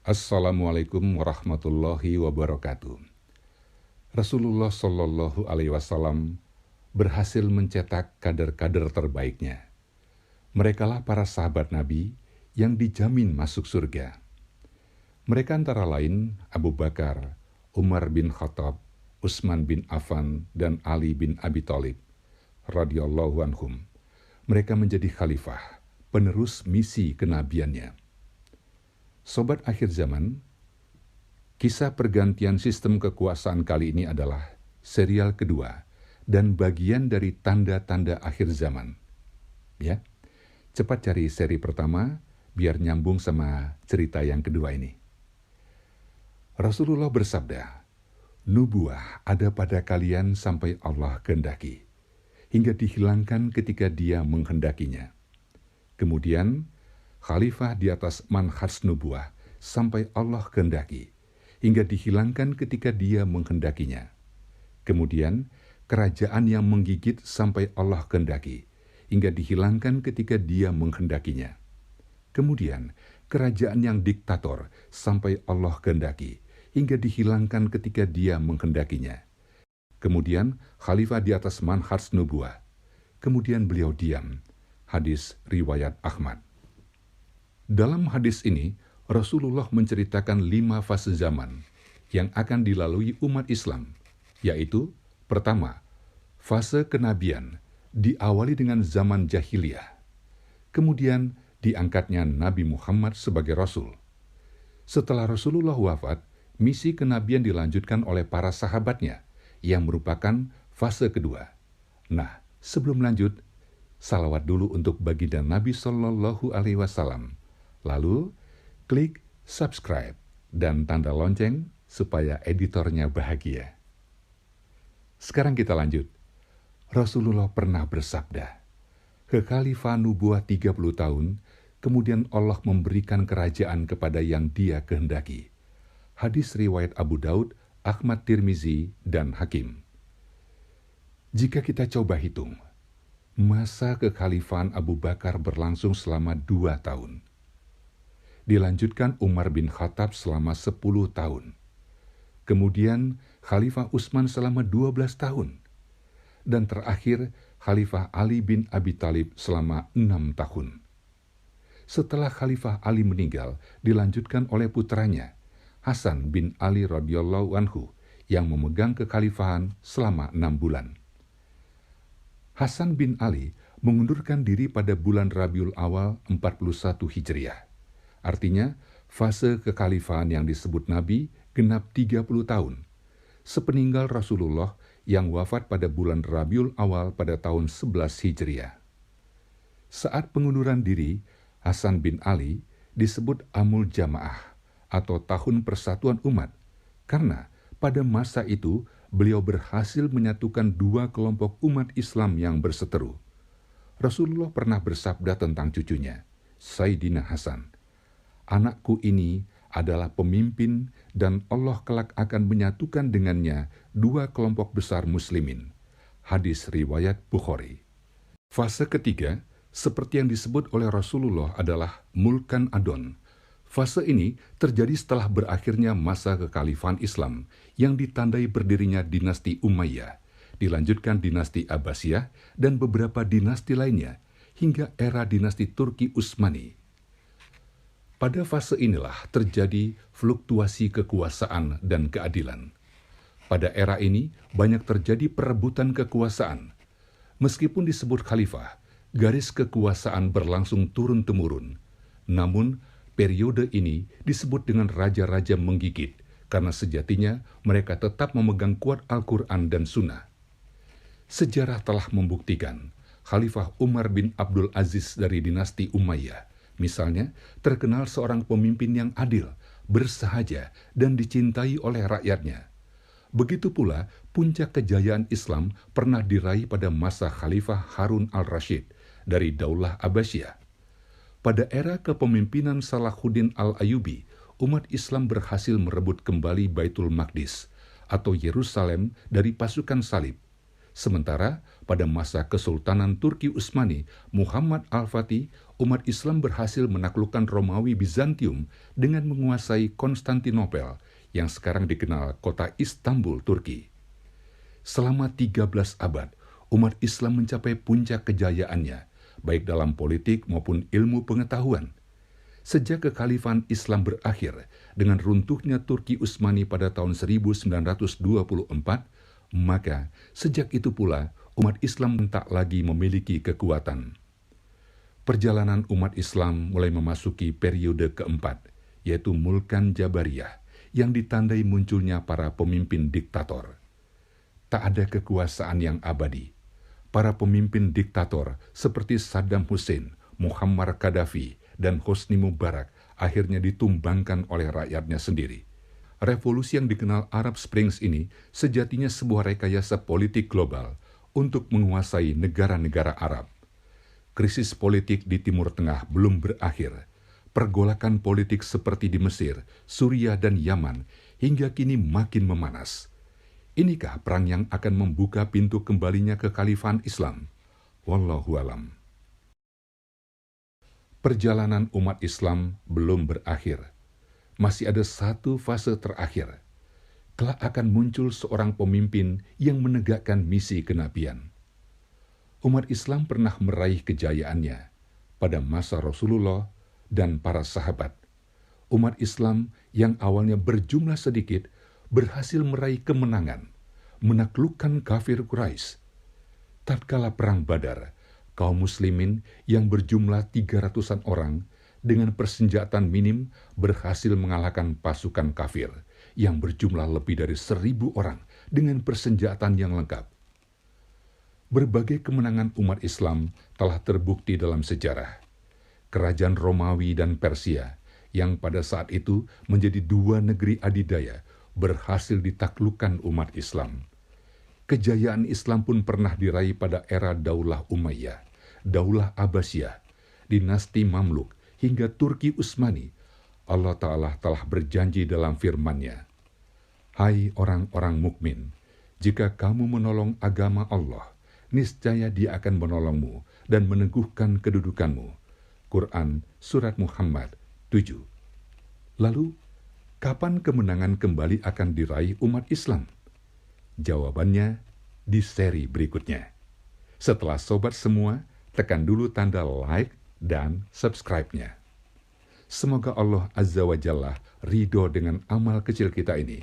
Assalamualaikum warahmatullahi wabarakatuh. Rasulullah Shallallahu Alaihi Wasallam berhasil mencetak kader-kader terbaiknya. Merekalah para sahabat Nabi yang dijamin masuk surga. Mereka antara lain Abu Bakar, Umar bin Khattab, Utsman bin Affan, dan Ali bin Abi Thalib radhiyallahu anhum. Mereka menjadi khalifah, penerus misi kenabiannya. Sobat akhir zaman, kisah pergantian sistem kekuasaan kali ini adalah serial kedua dan bagian dari tanda-tanda akhir zaman. Ya, cepat cari seri pertama biar nyambung sama cerita yang kedua ini. Rasulullah bersabda, "Nubuah ada pada kalian sampai Allah kehendaki, hingga dihilangkan ketika Dia menghendakinya. Kemudian, khalifah di atas manhaj nubuah sampai Allah kehendaki, hingga dihilangkan ketika Dia menghendakinya. Kemudian, kerajaan yang menggigit sampai Allah kehendaki, hingga dihilangkan ketika Dia menghendakinya. Kemudian, kerajaan yang diktator sampai Allah kehendaki, hingga dihilangkan ketika Dia menghendakinya. Kemudian, khalifah di atas manhaj nubuah. Kemudian beliau diam." Hadis riwayat Ahmad. Dalam hadis ini, Rasulullah menceritakan 5 fase zaman yang akan dilalui umat Islam, yaitu pertama, fase kenabian, diawali dengan zaman jahiliyah. Kemudian diangkatnya Nabi Muhammad sebagai Rasul. Setelah Rasulullah wafat, misi kenabian dilanjutkan oleh para sahabatnya, yang merupakan fase kedua. Nah, sebelum lanjut, salawat dulu untuk baginda Nabi Shallallahu Alaihi Wasallam. Lalu, klik subscribe dan tanda lonceng supaya editornya bahagia. Sekarang kita lanjut. Rasulullah pernah bersabda, "Kekhalifah nubuah 30 tahun, kemudian Allah memberikan kerajaan kepada yang Dia kehendaki." Hadis riwayat Abu Daud, Ahmad Tirmizi, dan Hakim. Jika kita coba hitung, masa kekhalifahan Abu Bakar berlangsung selama 2 tahun. Dilanjutkan Umar bin Khattab selama 10 tahun. Kemudian Khalifah Utsman selama 12 tahun. Dan terakhir Khalifah Ali bin Abi Thalib selama 6 tahun. Setelah Khalifah Ali meninggal, dilanjutkan oleh putranya, Hasan bin Ali radhiyallahu anhu, yang memegang kekhalifahan selama 6 bulan. Hasan bin Ali mengundurkan diri pada bulan Rabiul Awal 41 Hijriah. Artinya, fase kekhalifahan yang disebut Nabi genap 30 tahun, sepeninggal Rasulullah yang wafat pada bulan Rabiul Awal pada tahun 11 Hijriah. Saat pengunduran diri, Hasan bin Ali disebut Amul Jamaah atau Tahun Persatuan Umat, karena pada masa itu beliau berhasil menyatukan 2 kelompok umat Islam yang berseteru. Rasulullah pernah bersabda tentang cucunya, Sayyidina Hasan, "Anakku ini adalah pemimpin dan Allah kelak akan menyatukan dengannya 2 kelompok besar muslimin." Hadis riwayat Bukhari. Fase ketiga, seperti yang disebut oleh Rasulullah, adalah Mulkan Adon. Fase ini terjadi setelah berakhirnya masa kekhalifahan Islam yang ditandai berdirinya dinasti Umayyah, dilanjutkan dinasti Abbasiyah, dan beberapa dinasti lainnya, hingga era dinasti Turki Utsmani. Pada fase inilah terjadi fluktuasi kekuasaan dan keadilan. Pada era ini banyak terjadi perebutan kekuasaan. Meskipun disebut khalifah, garis kekuasaan berlangsung turun-temurun. Namun, periode ini disebut dengan raja-raja menggigit, karena sejatinya mereka tetap memegang kuat Al-Quran dan Sunnah. Sejarah telah membuktikan, Khalifah Umar bin Abdul Aziz dari dinasti Umayyah, misalnya, terkenal seorang pemimpin yang adil, bersahaja, dan dicintai oleh rakyatnya. Begitu pula, puncak kejayaan Islam pernah diraih pada masa Khalifah Harun al-Rashid dari Daulah Abbasiyah. Pada era kepemimpinan Salahuddin al-Ayyubi, umat Islam berhasil merebut kembali Baitul Maqdis atau Yerusalem dari pasukan salib. Sementara pada masa Kesultanan Turki Utsmani, Muhammad Al-Fatih, umat Islam berhasil menaklukkan Romawi Bizantium dengan menguasai Konstantinopel yang sekarang dikenal kota Istanbul, Turki. Selama 13 abad, umat Islam mencapai puncak kejayaannya, baik dalam politik maupun ilmu pengetahuan. Sejak kekhalifahan Islam berakhir dengan runtuhnya Turki Utsmani pada tahun 1924, maka sejak itu pula umat Islam tak lagi memiliki kekuatan. Perjalanan umat Islam mulai memasuki periode keempat, yaitu Mulkan Jabariyah, yang ditandai munculnya para pemimpin diktator. Tak ada kekuasaan yang abadi. Para pemimpin diktator seperti Saddam Hussein, Muammar Gaddafi, dan Hosni Mubarak akhirnya ditumbangkan oleh rakyatnya sendiri. Revolusi yang dikenal Arab Springs ini sejatinya sebuah rekayasa politik global untuk menguasai negara-negara Arab. Krisis politik di Timur Tengah belum berakhir. Pergolakan politik seperti di Mesir, Suriah, dan Yaman hingga kini makin memanas. Inikah perang yang akan membuka pintu kembalinya kekhalifahan Islam? Wallahu alam. Perjalanan umat Islam belum berakhir. Masih ada satu fase terakhir. Kelak akan muncul seorang pemimpin yang menegakkan misi kenabian. Umat Islam pernah meraih kejayaannya pada masa Rasulullah dan para sahabat. Umat Islam yang awalnya berjumlah sedikit berhasil meraih kemenangan, menaklukkan kafir Quraisy. Tatkala perang Badar, kaum muslimin yang berjumlah 300-an orang dengan persenjataan minim berhasil mengalahkan pasukan kafir yang berjumlah lebih dari 1.000 orang dengan persenjataan yang lengkap. Berbagai kemenangan umat Islam telah terbukti dalam sejarah. Kerajaan Romawi dan Persia yang pada saat itu menjadi dua negeri adidaya berhasil ditaklukkan umat Islam. Kejayaan Islam pun pernah diraih pada era Daulah Umayyah, Daulah Abbasiyah, dinasti Mamluk, hingga Turki Utsmani. Allah Ta'ala telah berjanji dalam firman-Nya, "Hai orang-orang mukmin, jika kamu menolong agama Allah, niscaya Dia akan menolongmu dan meneguhkan kedudukanmu." Quran Surat Muhammad 7. Lalu, kapan kemenangan kembali akan diraih umat Islam? Jawabannya di seri berikutnya. Setelah sobat semua, tekan dulu tanda like dan subscribe-nya. Semoga Allah Azza wa Jalla ridho dengan amal kecil kita ini.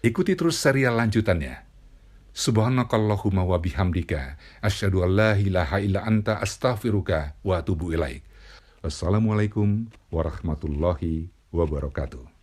Ikuti terus serial lanjutannya. Subhanakallahumma wa bihamdika, asyhadu an la ilaha illa anta astaghfiruka wa atubu ilaik. Wassalamualaikum warahmatullahi wabarakatuh.